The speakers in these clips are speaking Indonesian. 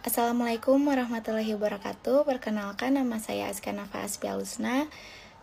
Assalamualaikum warahmatullahi wabarakatuh. Perkenalkan, nama saya Azka Nafa Aspialusna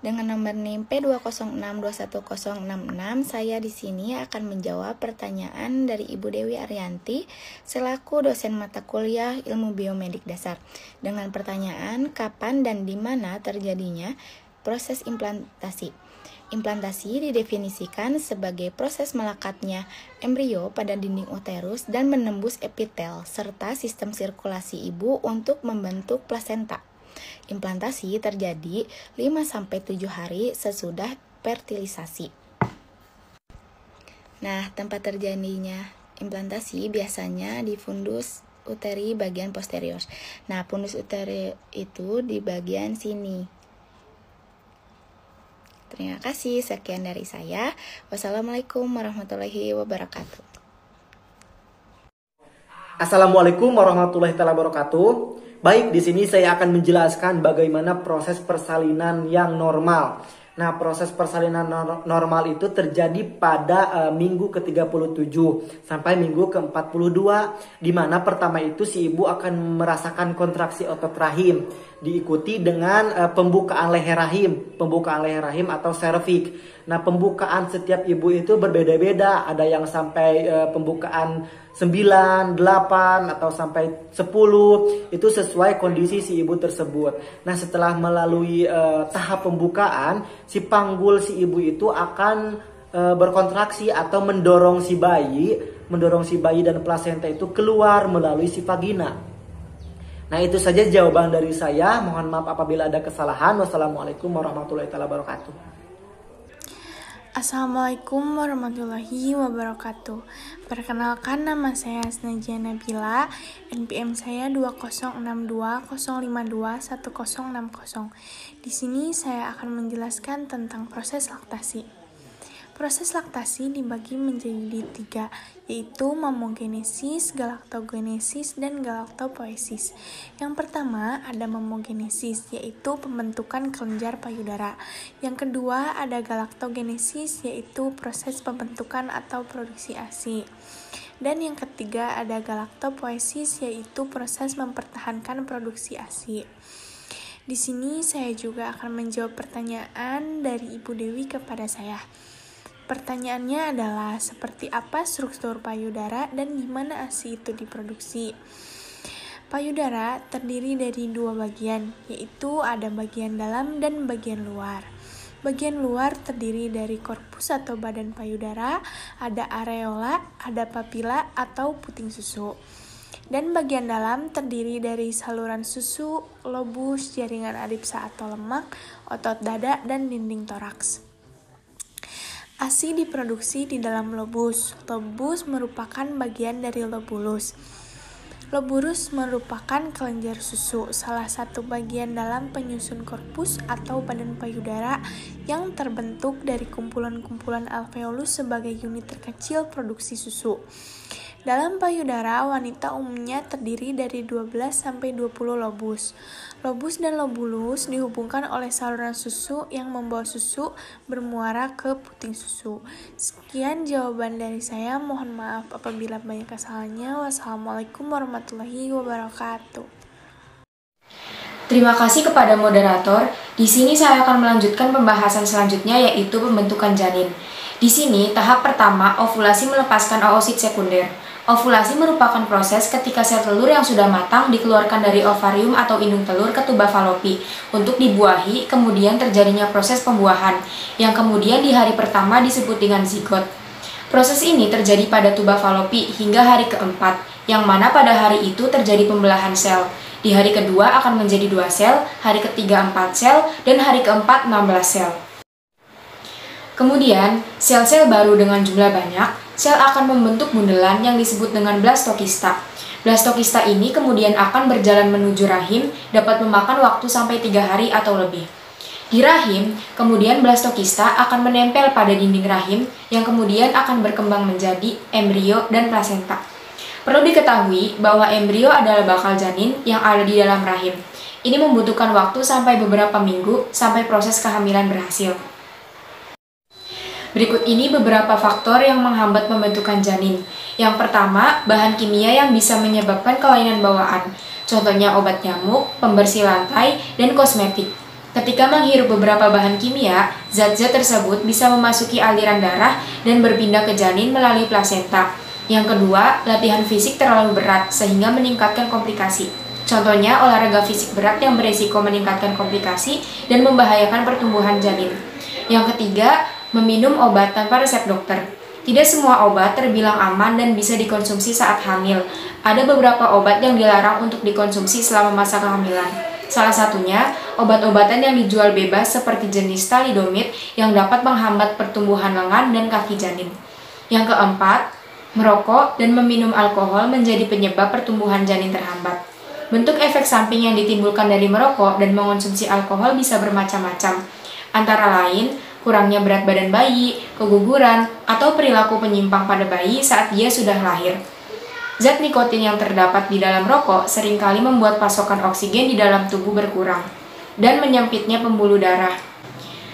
dengan nomor NIM P206211066. Saya di sini akan menjawab pertanyaan dari Ibu Dewi Arianti selaku dosen mata kuliah Ilmu Biomedik Dasar dengan pertanyaan kapan dan di mana terjadinya proses implantasi. Implantasi didefinisikan sebagai proses melekatnya embrio pada dinding uterus dan menembus epitel serta sistem sirkulasi ibu untuk membentuk plasenta. Implantasi terjadi 5-7 hari sesudah fertilisasi. Nah, tempat terjadinya implantasi biasanya di fundus uteri bagian posterior. Nah, fundus uteri itu di bagian sini. Terima kasih, sekian dari saya. Wassalamualaikum warahmatullahi wabarakatuh. Assalamualaikum warahmatullahi wabarakatuh. Baik, di sini saya akan menjelaskan bagaimana proses persalinan yang normal. Nah, proses persalinan normal itu terjadi pada minggu ke-37 sampai minggu ke-42, di mana pertama itu si ibu akan merasakan kontraksi otot rahim, diikuti dengan pembukaan leher rahim atau serviks. Nah, pembukaan setiap ibu itu berbeda-beda, ada yang sampai pembukaan 9, 8 atau sampai 10, itu sesuai kondisi si ibu tersebut. Nah, setelah melalui tahap pembukaan, si panggul si ibu itu akan berkontraksi atau mendorong si bayi dan plasenta itu keluar melalui si vagina. Nah, itu saja jawaban dari saya. Mohon maaf apabila ada kesalahan. Wassalamualaikum warahmatullahi wabarakatuh. Assalamualaikum warahmatullahi wabarakatuh. Perkenalkan, nama saya Asnajia Nabila, NPM saya 20620521060. Di sini saya akan menjelaskan tentang proses laktasi. Proses laktasi dibagi menjadi 3, yaitu mamogenesis, galaktogenesis, dan galaktopoiesis. Yang pertama ada mamogenesis, yaitu pembentukan kelenjar payudara. Yang kedua ada galaktogenesis, yaitu proses pembentukan atau produksi ASI. Dan yang ketiga ada galaktopoiesis, yaitu proses mempertahankan produksi ASI. Di sini saya juga akan menjawab pertanyaan dari Ibu Dewi kepada saya. Pertanyaannya adalah seperti apa struktur payudara dan gimana ASI itu diproduksi. Payudara terdiri dari 2 bagian, yaitu ada bagian dalam dan bagian luar. Bagian luar terdiri dari korpus atau badan payudara, ada areola, ada papila atau puting susu. Dan bagian dalam terdiri dari saluran susu, lobus, jaringan adipsa atau lemak, otot dada, dan dinding toraks. ASI diproduksi di dalam lobus. Lobus merupakan bagian dari lobulus. Lobulus merupakan kelenjar susu, salah satu bagian dalam penyusun korpus atau badan payudara yang terbentuk dari kumpulan-kumpulan alveolus sebagai unit terkecil produksi susu. Dalam payudara, wanita umumnya terdiri dari 12-20 lobus. Lobus dan lobulus dihubungkan oleh saluran susu yang membawa susu bermuara ke puting susu. Sekian jawaban dari saya. Mohon maaf apabila banyak kesalahannya. Wassalamualaikum warahmatullahi wabarakatuh. Terima kasih kepada moderator. Di sini saya akan melanjutkan pembahasan selanjutnya, yaitu pembentukan janin. Di sini, tahap pertama, ovulasi melepaskan oosit sekunder. Ovulasi merupakan proses ketika sel telur yang sudah matang dikeluarkan dari ovarium atau indung telur ke tuba falopi untuk dibuahi, kemudian terjadinya proses pembuahan, yang kemudian di hari pertama disebut dengan zigot. Proses ini terjadi pada tuba falopi hingga hari keempat, yang mana pada hari itu terjadi pembelahan sel. Di hari kedua akan menjadi 2 sel, hari ketiga 4 sel, dan hari keempat 16 sel. Kemudian, sel-sel baru dengan jumlah banyak, sel akan membentuk bundelan yang disebut dengan blastokista. Blastokista ini kemudian akan berjalan menuju rahim, dapat memakan waktu sampai 3 hari atau lebih. Di rahim, kemudian blastokista akan menempel pada dinding rahim, yang kemudian akan berkembang menjadi embrio dan plasenta. Perlu diketahui bahwa embrio adalah bakal janin yang ada di dalam rahim. Ini membutuhkan waktu sampai beberapa minggu sampai proses kehamilan berhasil. Berikut ini beberapa faktor yang menghambat pembentukan janin. Yang pertama, bahan kimia yang bisa menyebabkan kelainan bawaan. Contohnya obat nyamuk, pembersih lantai, dan kosmetik. Ketika menghirup beberapa bahan kimia, zat-zat tersebut bisa memasuki aliran darah dan berpindah ke janin melalui plasenta. Yang kedua, latihan fisik terlalu berat sehingga meningkatkan komplikasi. Contohnya olahraga fisik berat yang beresiko meningkatkan komplikasi dan membahayakan pertumbuhan janin. Yang ketiga, meminum obat tanpa resep dokter. Tidak semua obat terbilang aman dan bisa dikonsumsi saat hamil. Ada beberapa obat yang dilarang untuk dikonsumsi selama masa kehamilan. Salah satunya, obat-obatan yang dijual bebas seperti jenis thalidomid yang dapat menghambat pertumbuhan lengan dan kaki janin. Yang keempat, merokok dan meminum alkohol menjadi penyebab pertumbuhan janin terhambat. Bentuk efek samping yang ditimbulkan dari merokok dan mengonsumsi alkohol bisa bermacam-macam. Antara lain, kurangnya berat badan bayi, keguguran, atau perilaku penyimpang pada bayi saat dia sudah lahir. Zat nikotin yang terdapat di dalam rokok seringkali membuat pasokan oksigen di dalam tubuh berkurang dan menyempitnya pembuluh darah.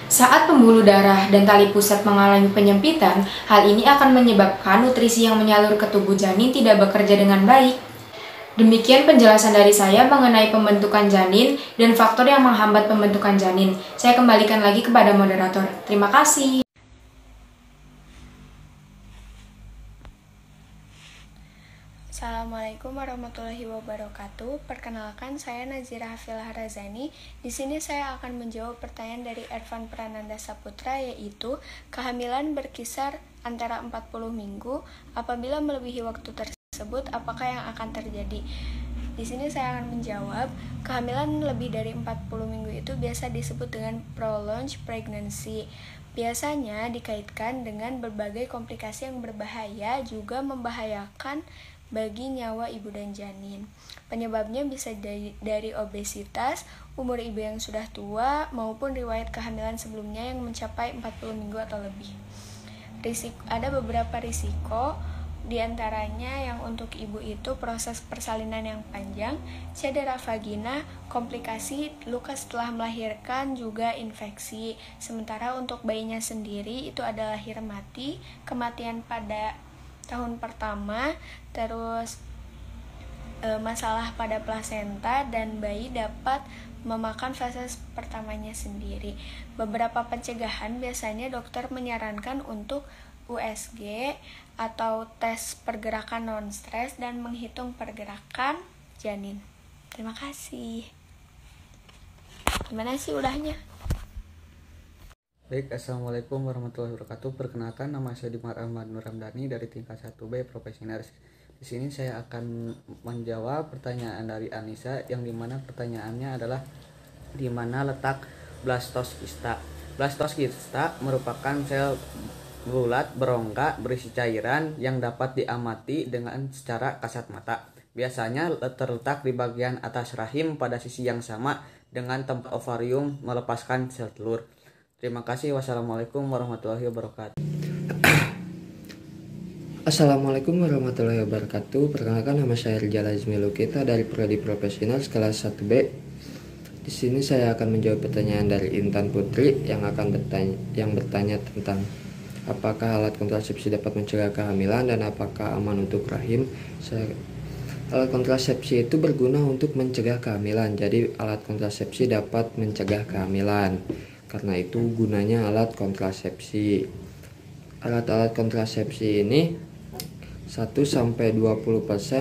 Saat pembuluh darah dan tali pusat mengalami penyempitan, hal ini akan menyebabkan nutrisi yang menyalur ke tubuh janin tidak bekerja dengan baik. Demikian penjelasan dari saya mengenai pembentukan janin dan faktor yang menghambat pembentukan janin. Saya kembalikan lagi kepada moderator. Terima kasih. Assalamualaikum warahmatullahi wabarakatuh. Perkenalkan, saya Nazira Hafilah Razani. Di sini saya akan menjawab pertanyaan dari Ervan Prananda Saputra, yaitu kehamilan berkisar antara 40 minggu. Apabila melebihi waktu tersebut, apakah yang akan terjadi? Di sini saya akan menjawab, kehamilan lebih dari 40 minggu itu biasa disebut dengan prolonged pregnancy. Biasanya dikaitkan dengan berbagai komplikasi yang berbahaya, juga membahayakan bagi nyawa ibu dan janin. Penyebabnya bisa dari obesitas, umur ibu yang sudah tua, maupun riwayat kehamilan sebelumnya yang mencapai 40 minggu atau lebih. Ada beberapa risiko, diantaranya yang untuk ibu itu proses persalinan yang panjang, cedera vagina, komplikasi, luka setelah melahirkan, juga infeksi. Sementara untuk bayinya sendiri itu ada lahir mati, kematian pada tahun pertama, terus masalah pada plasenta, dan bayi dapat memakan fase pertamanya sendiri. Beberapa pencegahan biasanya dokter menyarankan untuk USG atau tes pergerakan non-stres dan menghitung pergerakan janin. Terima kasih. Gimana sih udahnya? Baik, Assalamualaikum warahmatullahi wabarakatuh. Perkenalkan, nama saya Dimar Ahmad Nur Ramdhani dari tingkat 1B Profesionalis. Di sini saya akan menjawab pertanyaan dari Anissa, yang dimana pertanyaannya adalah di mana letak blastokista. Blastokista merupakan sel bulat berongga berisi cairan yang dapat diamati dengan secara kasat mata. Biasanya terletak di bagian atas rahim pada sisi yang sama dengan tempat ovarium melepaskan sel telur. Terima kasih. Wassalamualaikum warahmatullahi wabarakatuh. Assalamualaikum warahmatullahi wabarakatuh. Perkenalkan, nama saya Rijal Azmi Lukita dari Prodi Profesional kelas 1B. Di sini saya akan menjawab pertanyaan dari Intan Putri yang bertanya tentang apakah alat kontrasepsi dapat mencegah kehamilan dan apakah aman untuk rahim. Alat kontrasepsi itu berguna untuk mencegah kehamilan. Jadi alat kontrasepsi dapat mencegah kehamilan. Karena itu gunanya alat kontrasepsi. Alat-alat kontrasepsi ini 1-20%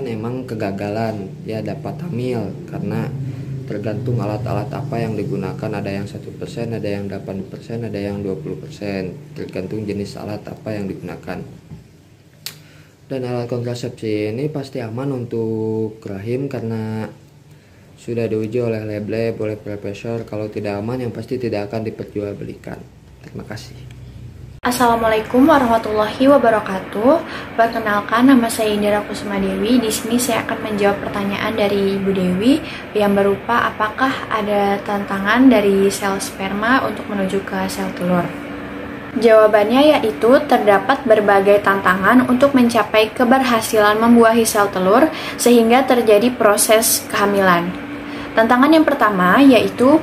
emang kegagalan ya dapat hamil, karena tergantung alat-alat apa yang digunakan. Ada yang 1%, ada yang 8%, ada yang 20%, tergantung jenis alat apa yang digunakan. Dan alat kontrasepsi ini pasti aman untuk rahim karena sudah diuji oleh lab, oleh profesor. Kalau tidak aman, yang pasti tidak akan diperjualbelikan. Terima kasih. Assalamualaikum warahmatullahi wabarakatuh. Perkenalkan, nama saya Indira Kusuma Dewi. Di sini saya akan menjawab pertanyaan dari Ibu Dewi yang berupa apakah ada tantangan dari sel sperma untuk menuju ke sel telur. Jawabannya yaitu terdapat berbagai tantangan untuk mencapai keberhasilan membuahi sel telur sehingga terjadi proses kehamilan. Tantangan yang pertama yaitu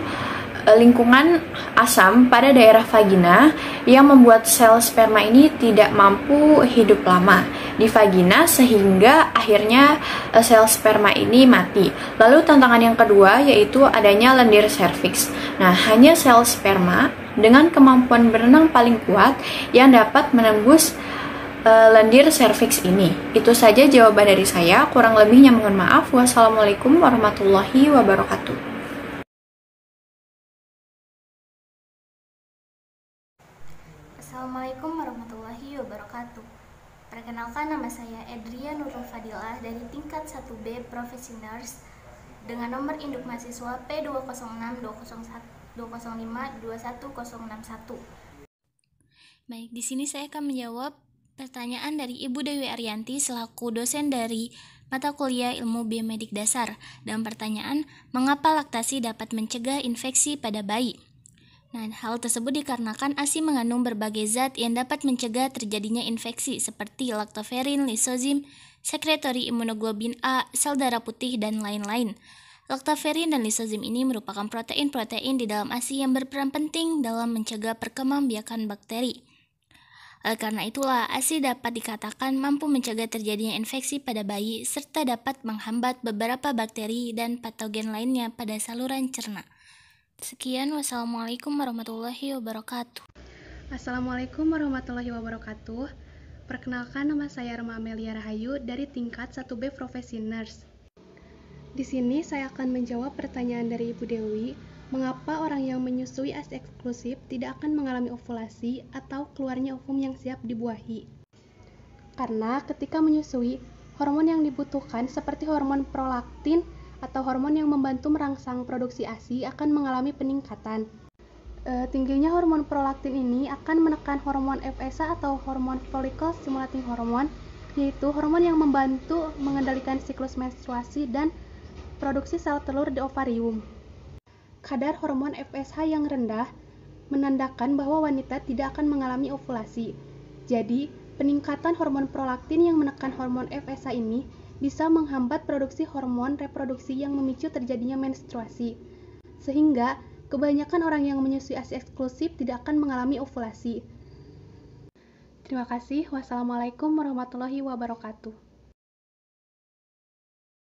lingkungan asam pada daerah vagina yang membuat sel sperma ini tidak mampu hidup lama di vagina sehingga akhirnya sel sperma ini mati. Lalu tantangan yang kedua yaitu adanya lendir serviks. Nah, hanya sel sperma dengan kemampuan berenang paling kuat yang dapat menembus lendir serviks ini. Itu saja jawaban dari saya. Kurang lebihnya mohon maaf. Wassalamualaikum warahmatullahi wabarakatuh. Assalamualaikum warahmatullahi wabarakatuh. Perkenalkan, nama saya Edria Nurul Fadilah dari tingkat 1B Professionals dengan nomor induk mahasiswa P20620121061. Baik, di sini saya akan menjawab pertanyaan dari Ibu Dewi Arianti selaku dosen dari mata kuliah Ilmu Biomedik Dasar. Dan pertanyaan, mengapa laktasi dapat mencegah infeksi pada bayi? Nah, hal tersebut dikarenakan ASI mengandung berbagai zat yang dapat mencegah terjadinya infeksi seperti laktoferin, lisozim, sekretori imunoglobin A, sel darah putih, dan lain-lain. Laktoferin dan lisozim ini merupakan protein-protein di dalam ASI yang berperan penting dalam mencegah perkembangbiakan bakteri. Karena itulah, ASI dapat dikatakan mampu mencegah terjadinya infeksi pada bayi serta dapat menghambat beberapa bakteri dan patogen lainnya pada saluran cerna. Sekian, wassalamualaikum warahmatullahi wabarakatuh. Assalamualaikum warahmatullahi wabarakatuh. Perkenalkan, nama saya Rema Amelia Rahayu dari tingkat 1B Professionals. Di sini saya akan menjawab pertanyaan dari Ibu Dewi, mengapa orang yang menyusui ASI eksklusif tidak akan mengalami ovulasi atau keluarnya ovum yang siap dibuahi. Karena ketika menyusui, hormon yang dibutuhkan seperti hormon prolaktin atau hormon yang membantu merangsang produksi ASI akan mengalami peningkatan. Tingginya hormon prolaktin ini akan menekan hormon FSH atau hormon follicle stimulating hormone, yaitu hormon yang membantu mengendalikan siklus menstruasi dan produksi sel telur di ovarium. Kadar hormon FSH yang rendah menandakan bahwa wanita tidak akan mengalami ovulasi. Jadi, peningkatan hormon prolaktin yang menekan hormon FSH ini bisa menghambat produksi hormon reproduksi yang memicu terjadinya menstruasi. Sehingga, kebanyakan orang yang menyusui ASI eksklusif tidak akan mengalami ovulasi. Terima kasih. Wassalamualaikum warahmatullahi wabarakatuh.